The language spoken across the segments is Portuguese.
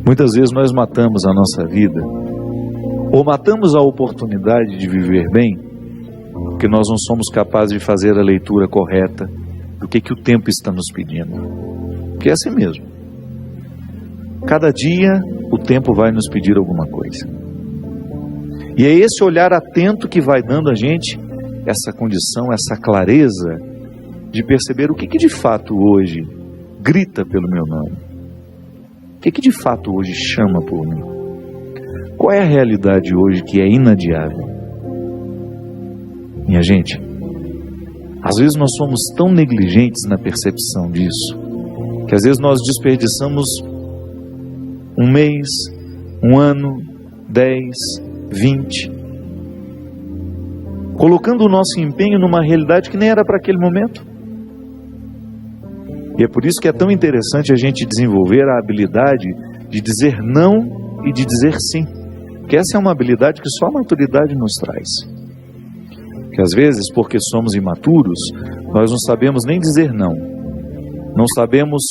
Muitas vezes nós matamos a nossa vida, ou matamos a oportunidade de viver bem, porque nós não somos capazes de fazer a leitura correta do que o tempo está nos pedindo. Porque é assim mesmo. Cada dia o tempo vai nos pedir alguma coisa. E é esse olhar atento que vai dando a gente essa condição, essa clareza de perceber o que de fato hoje grita pelo meu nome. O que de fato hoje chama por mim. Qual é a realidade hoje que é inadiável? Minha gente, às vezes nós somos tão negligentes na percepção disso, que às vezes nós desperdiçamos um mês, um ano, 10, 20, colocando o nosso empenho numa realidade que nem era para aquele momento. E é por isso que é tão interessante a gente desenvolver a habilidade de dizer não e de dizer sim. Porque essa é uma habilidade que só a maturidade nos traz. Que às vezes, porque somos imaturos, nós não sabemos nem dizer não. Não sabemos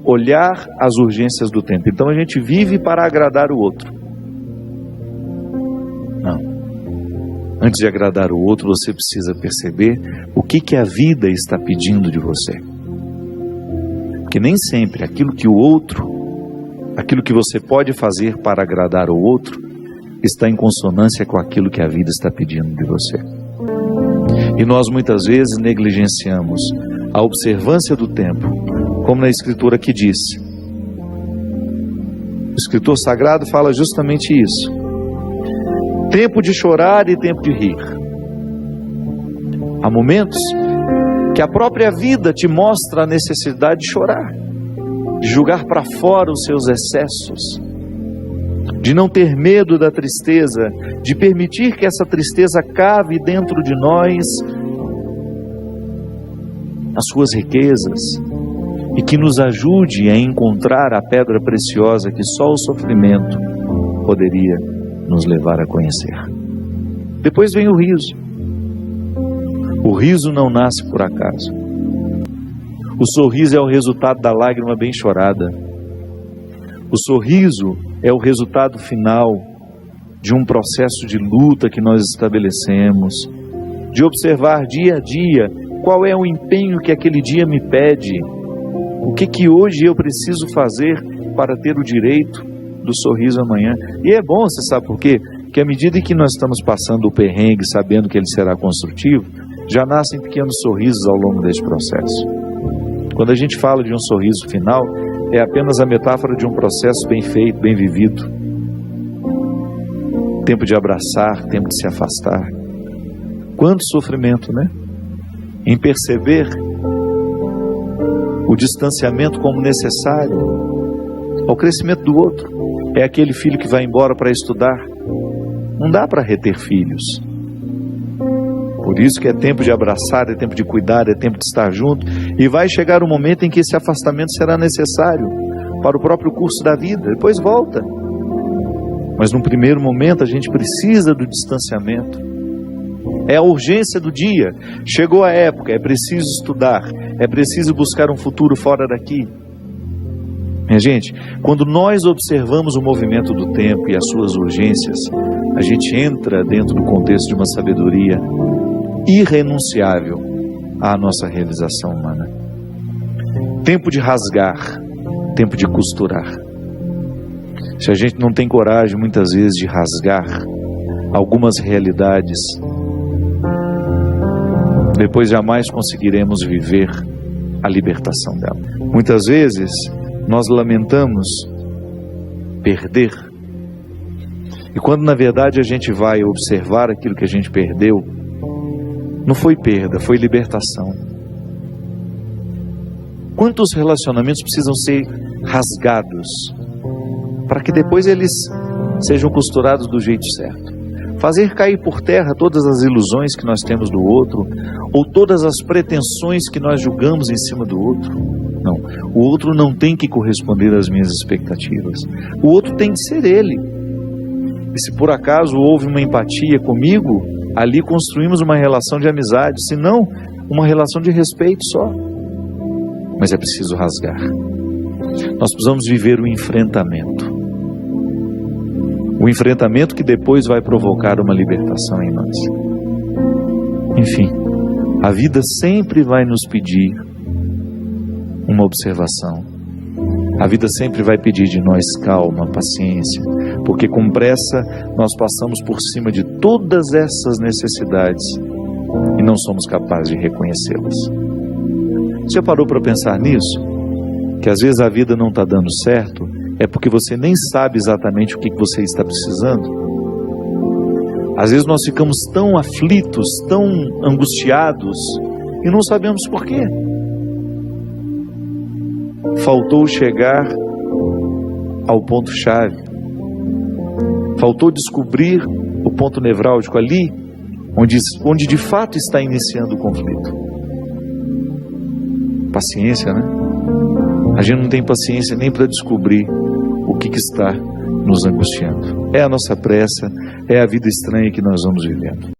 olhar as urgências do tempo. Então a gente vive para agradar o outro. Não. Antes de agradar o outro, você precisa perceber o que a vida está pedindo de você. Porque nem sempre aquilo que você pode fazer para agradar o outro, está em consonância com aquilo que a vida está pedindo de você. E nós muitas vezes negligenciamos a observância do tempo, como na Escritura que diz. O escritor sagrado fala justamente isso. Tempo de chorar e tempo de rir. Há momentos que a própria vida te mostra a necessidade de chorar, de jogar para fora os seus excessos, de não ter medo da tristeza, de permitir que essa tristeza cave dentro de nós as suas riquezas e que nos ajude a encontrar a pedra preciosa que só o sofrimento poderia nos levar a conhecer. Depois vem o riso. O riso não nasce por acaso. O sorriso é o resultado da lágrima bem chorada. O sorriso é o resultado final de um processo de luta que nós estabelecemos, de observar dia a dia qual é o empenho que aquele dia me pede, o que hoje eu preciso fazer para ter o direito do sorriso amanhã. E é bom, você sabe por quê? Porque à medida que nós estamos passando o perrengue, sabendo que ele será construtivo, já nascem pequenos sorrisos ao longo desse processo. Quando a gente fala de um sorriso final, é apenas a metáfora de um processo bem feito, bem vivido. Tempo de abraçar, tempo de se afastar. Quanto sofrimento, né? Em perceber o distanciamento como necessário ao crescimento do outro. É aquele filho que vai embora para estudar. Não dá para reter filhos. Por isso que é tempo de abraçar, é tempo de cuidar, é tempo de estar junto. E vai chegar um momento em que esse afastamento será necessário para o próprio curso da vida. Depois volta. Mas num primeiro momento a gente precisa do distanciamento. É a urgência do dia. Chegou a época, é preciso estudar. É preciso buscar um futuro fora daqui. Minha gente, quando nós observamos o movimento do tempo e as suas urgências, a gente entra dentro do contexto de uma sabedoria irrenunciável à nossa realização humana. Tempo de rasgar, tempo de costurar. Se a gente não tem coragem muitas vezes de rasgar algumas realidades, depois jamais conseguiremos viver a libertação dela. Muitas vezes nós lamentamos perder, e quando na verdade a gente vai observar aquilo que a gente perdeu, não foi perda, foi libertação. Quantos relacionamentos precisam ser rasgados para que depois eles sejam costurados do jeito certo? Fazer cair por terra todas as ilusões que nós temos do outro, ou todas as pretensões que nós julgamos em cima do outro. Não, o outro não tem que corresponder às minhas expectativas. O outro tem de ser ele. E se por acaso houve uma empatia comigo, ali construímos uma relação de amizade, se não, uma relação de respeito só. Mas é preciso rasgar. Nós precisamos viver o enfrentamento. O enfrentamento que depois vai provocar uma libertação em nós. Enfim, a vida sempre vai nos pedir uma observação. A vida sempre vai pedir de nós calma, paciência, porque com pressa nós passamos por cima de todas essas necessidades e não somos capazes de reconhecê-las. Você parou para pensar nisso? Que às vezes a vida não está dando certo, é porque você nem sabe exatamente o que você está precisando. Às vezes nós ficamos tão aflitos, tão angustiados e não sabemos por quê. Faltou chegar ao ponto-chave. Faltou descobrir o ponto nevrálgico ali, onde de fato está iniciando o conflito. Paciência, né? A gente não tem paciência nem para descobrir o que está nos angustiando. É a nossa pressa, é a vida estranha que nós vamos vivendo.